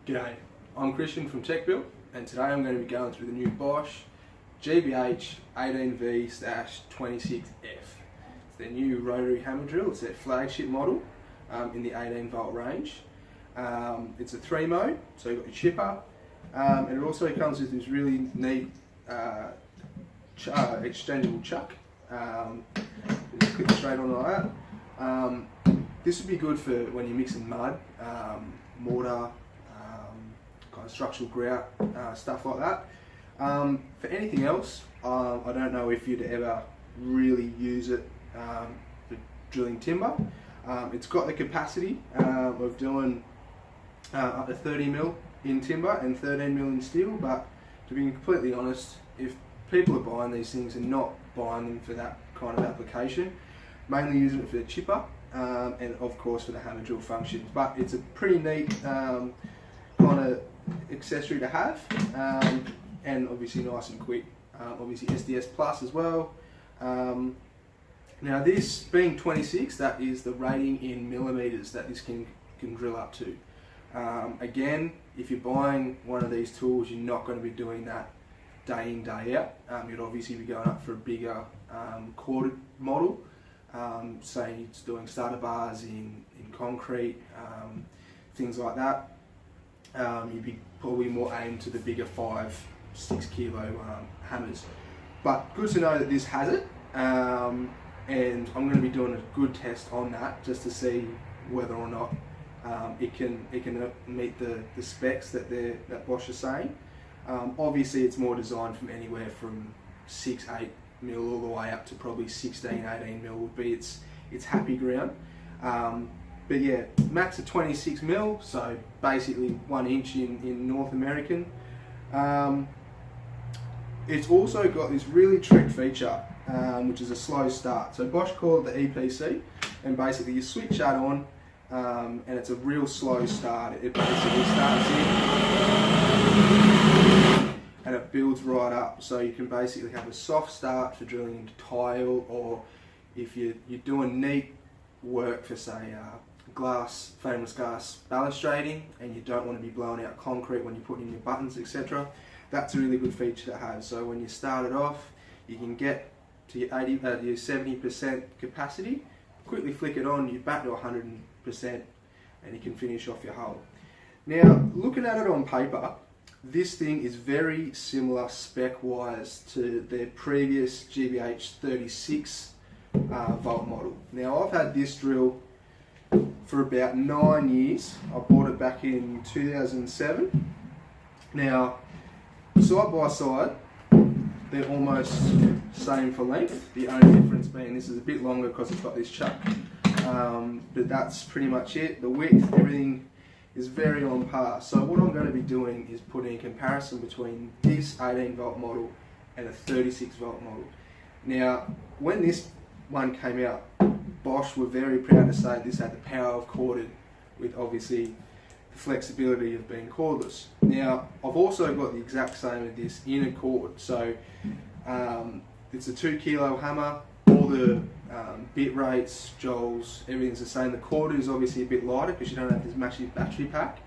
G'day, I'm Christian from TechBuild, and today I'm going to be going through the new Bosch GBH18V-26F. It's their new rotary hammer drill. It's their flagship model in the 18 volt range. It's a 3 mode, so you've got your chipper, and it also comes with this really neat exchangeable chuck. Just click straight on like that. This would be good for when you're mixing mud, mortar, kind of structural grout, stuff like that. For anything else, I don't know if you'd ever really use it for drilling timber. It's got the capacity of doing up to 30mm in timber and 13mm in steel, but to be completely honest, if people are buying these things and not buying them for that kind of application, mainly using it for the chipper and of course for the hammer drill functions. But it's a pretty neat kind of accessory to have, and obviously nice and quick. Obviously SDS Plus as well. Now this being 26, that is the rating in millimeters that this can drill up to. Again, if you're buying one of these tools, you're not going to be doing that day in, day out. You'd obviously be going up for a bigger corded model, say it's doing starter bars in concrete, things like that. You'd be probably more aimed to the bigger 5-6 kilo hammers. But good to know that this has it, and I'm going to be doing a good test on that just to see whether or not it can meet the specs that Bosch is saying. Obviously it's more designed from anywhere from 6-8mm all the way up to probably 16-18mm would be its happy ground. But yeah, max of 26mm, so basically 1 inch in North American. It's also got this really trick feature, which is a slow start. So Bosch called it the EPC, and basically you switch that on, and it's a real slow start. It basically starts in and it builds right up. So you can basically have a soft start for drilling into tile, or if you're doing neat work for say famous glass balustrading, and you don't want to be blowing out concrete when you're putting in your buttons, etc. That's a really good feature to have. So when you start it off, you can get to your 70% capacity, quickly flick it on, you're back to 100%, and you can finish off your hole. Now, looking at it on paper, this thing is very similar spec-wise to their previous GBH36 volt model. Now, I've had this drill for about 9 years. I bought it back in 2007. Now, side by side, they're almost same for length. The only difference being this is a bit longer because it's got this chuck. But that's pretty much it. The width, everything is very on par. So what I'm going to be doing is putting a comparison between this 18 volt model and a 36 volt model. Now, when this one came out, Bosch were very proud to say this had the power of corded, with obviously the flexibility of being cordless. Now, I've also got the exact same of this in a cord. So it's a 2 kilo hammer. All the bit rates, joules, everything's the same. The cord is obviously a bit lighter because you don't have this massive battery pack.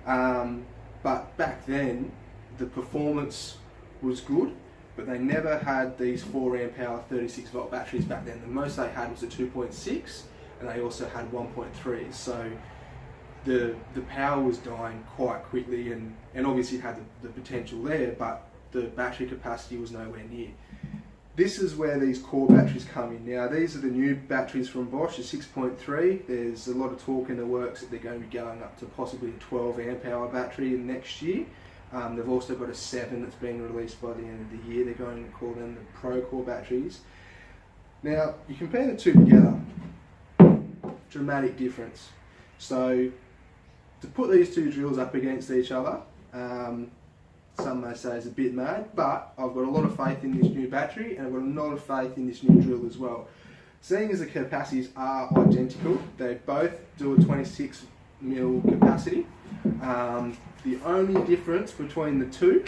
But back then, the performance was good, but they never had these 4 amp hour 36 volt batteries back then. The most they had was a 2.6, and they also had 1.3. So the power was dying quite quickly, and obviously it had the potential there, but the battery capacity was nowhere near. This is where these core batteries come in. Now, these are the new batteries from Bosch, the 6.3. There's a lot of talk in the works that they're going to be going up to possibly a 12 amp hour battery in next year. They've also got a 7 that's being released by the end of the year. They're going to call them the Pro Core batteries. Now, you compare the two together, dramatic difference. So, to put these two drills up against each other, some may say is a bit mad, but I've got a lot of faith in this new battery, and I've got a lot of faith in this new drill as well. Seeing as the capacities are identical, they both do a 26mm capacity. The only difference between the two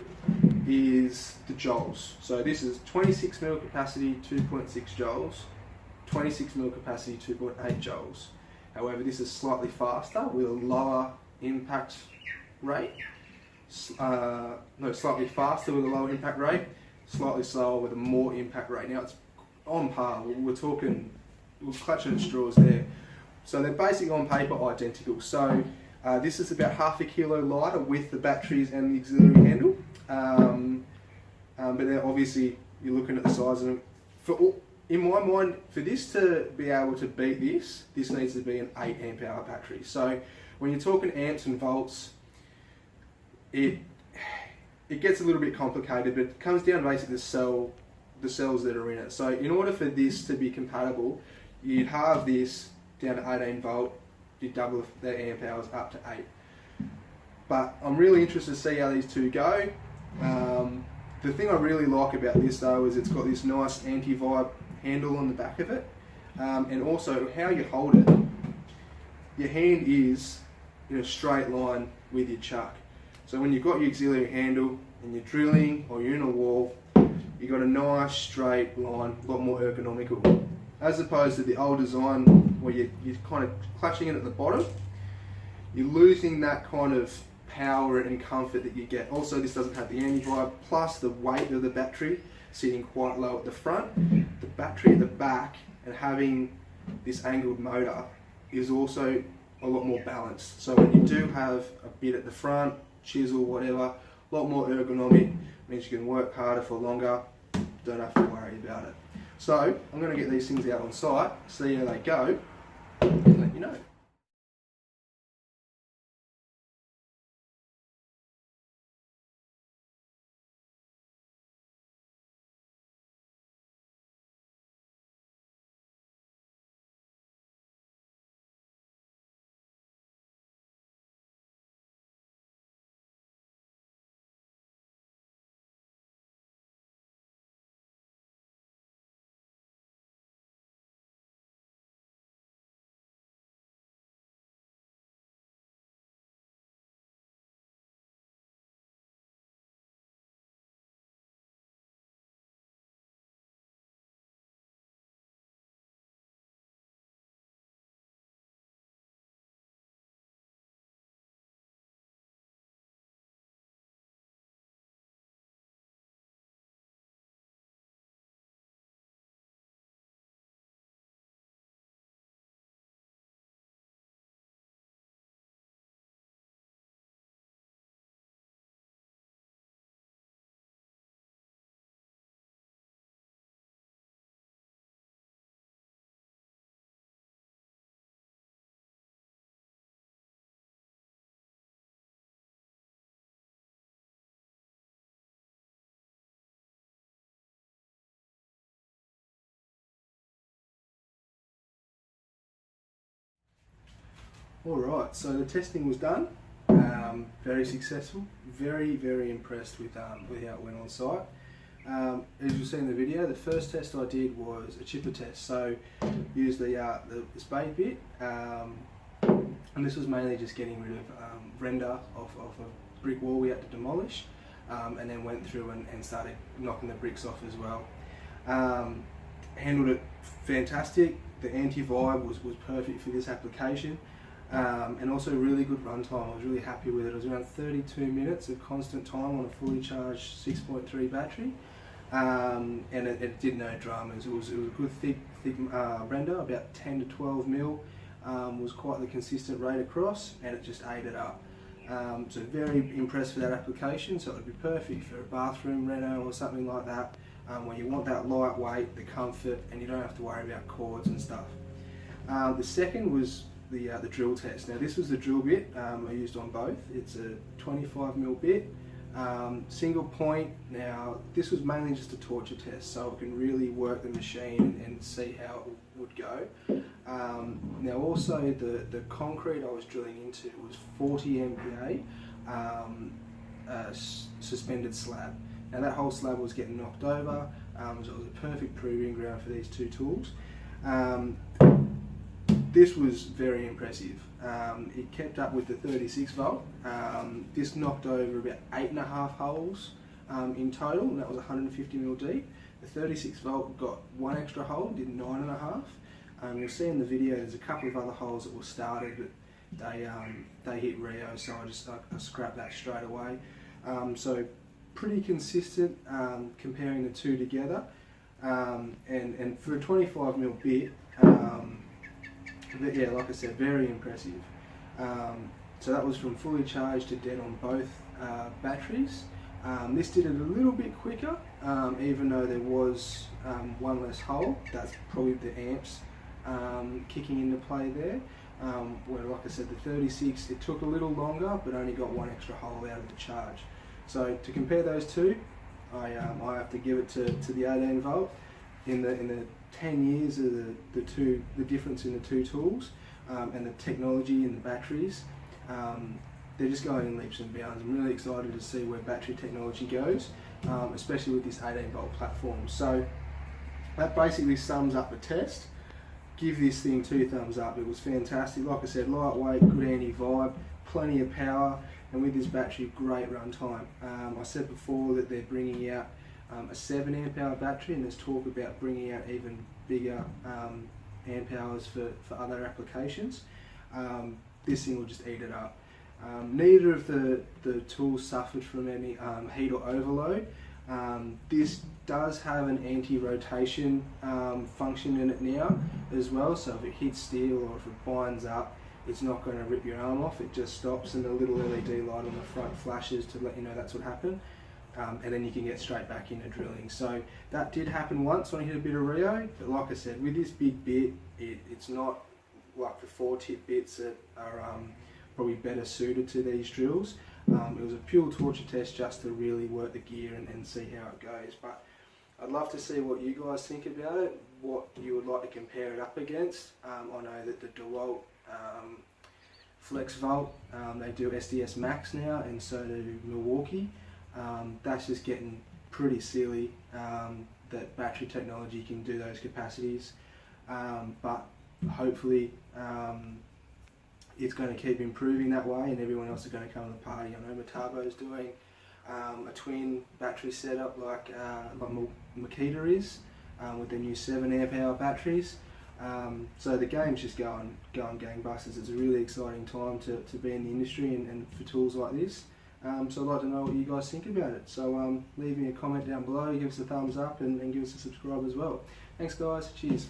is the joules. So this is 26mm capacity, 2.6 joules, 26mm capacity, 2.8 joules. However, this is slightly faster with a lower impact rate, no, slightly faster with a lower impact rate, slightly slower with a more impact rate. Now it's on par, we're clutching at straws there. So they're basically on paper identical. So this is about half a kilo lighter with the batteries and the auxiliary handle. But then obviously you're looking at the size of them. In my mind, for this to be able to beat this needs to be an 8 amp hour battery. So when you're talking amps and volts, it gets a little bit complicated, but it comes down to basically the cells that are in it. So in order for this to be compatible, you'd halve this down to 18 volt, you double the amp hours up to 8. But I'm really interested to see how these two go. The thing I really like about this though is it's got this nice anti-vibe handle on the back of it, and also how you hold it, your hand is in a straight line with your chuck. So when you've got your auxiliary handle and you're drilling or you're in a wall, you've got a nice straight line, a lot more ergonomical. As opposed to the old design where you're kind of clutching it at the bottom, you're losing that kind of power and comfort that you get. Also, this doesn't have the anti-vibe, plus the weight of the battery sitting quite low at the front. The battery at the back and having this angled motor is also a lot more balanced. So when you do have a bit at the front, chisel, whatever, a lot more ergonomic, means you can work harder for longer, don't have to worry about it. So I'm going to get these things out on site, see how they go, and let you know. Alright, so the testing was done, very successful, very impressed with how it went on site. As you'll see in the video, the first test I did was a chipper test, so used the spade bit, and this was mainly just getting rid of render off a brick wall we had to demolish, and then went through and started knocking the bricks off as well. Handled it fantastic, the anti-vibe was perfect for this application. And also really good runtime. I was really happy with it. It was around 32 minutes of constant time on a fully charged 6.3 battery, and it did no dramas. It was a good thick render, about 10 to 12 mil, was quite the consistent rate across, and it just ate it up. So very impressed with that application. So it would be perfect for a bathroom reno or something like that, where you want that lightweight, the comfort, and you don't have to worry about cords and stuff. The second was the drill test. Now this was the drill bit I used on both. It's a 25mm bit, single point. Now this was mainly just a torture test, so I can really work the machine and see how it would go. Now also the concrete I was drilling into was 40 MPa suspended slab. Now that whole slab was getting knocked over, so it was a perfect proving ground for these two tools. This was very impressive. It kept up with the 36 volt. This knocked over about 8.5 holes in total, and that was 150mm deep. The 36 volt got one extra hole, did 9.5. You'll see in the video there's a couple of other holes that were started, but they hit Rio, so I scrapped that straight away. So pretty consistent comparing the two together, and for a 25mm bit, but yeah, like I said, very impressive. So that was from fully charged to dead on both batteries. This did it a little bit quicker, even though there was one less hole. That's probably the amps kicking into play there. Where, like I said, the 36, it took a little longer, but only got one extra hole out of the charge. So to compare those two, I have to give it to the 18 volt. In the 10 years of the difference in the two tools, and the technology in the batteries, they're just going in leaps and bounds. I'm really excited to see where battery technology goes, especially with this 18 volt platform. So that basically sums up the test. Give this thing 2 thumbs up. It was fantastic. Like I said, lightweight, good anti-vibe, plenty of power, and with this battery, great run time. I said before that they're bringing out a 7 amp hour battery, and there's talk about bringing out even bigger amp hours for other applications. This thing will just eat it up. Neither of the tools suffered from any heat or overload. This does have an anti-rotation function in it now as well, so if it hits steel or if it binds up, it's not going to rip your arm off. It just stops, and the little LED light on the front flashes to let you know that's what happened. And then you can get straight back into drilling. So that did happen once when I hit a bit of Rio, but like I said, with this big bit, it's not like the 4-tip bits that are probably better suited to these drills. It was a pure torture test just to really work the gear and see how it goes. But I'd love to see what you guys think about it, what you would like to compare it up against. I know that the DeWalt Flex Volt, they do SDS Max now, and so do Milwaukee. That's just getting pretty silly that battery technology can do those capacities, but hopefully it's going to keep improving that way, and everyone else is going to come to the party. I know Metabo's doing a twin battery setup like Makita is, with their new 7 amp hour batteries. So the game's just going gangbusters. It's a really exciting time to be in the industry and for tools like this. So I'd like to know what you guys think about it. So leave me a comment down below, give us a thumbs up, and give us a subscribe as well. Thanks guys, cheers.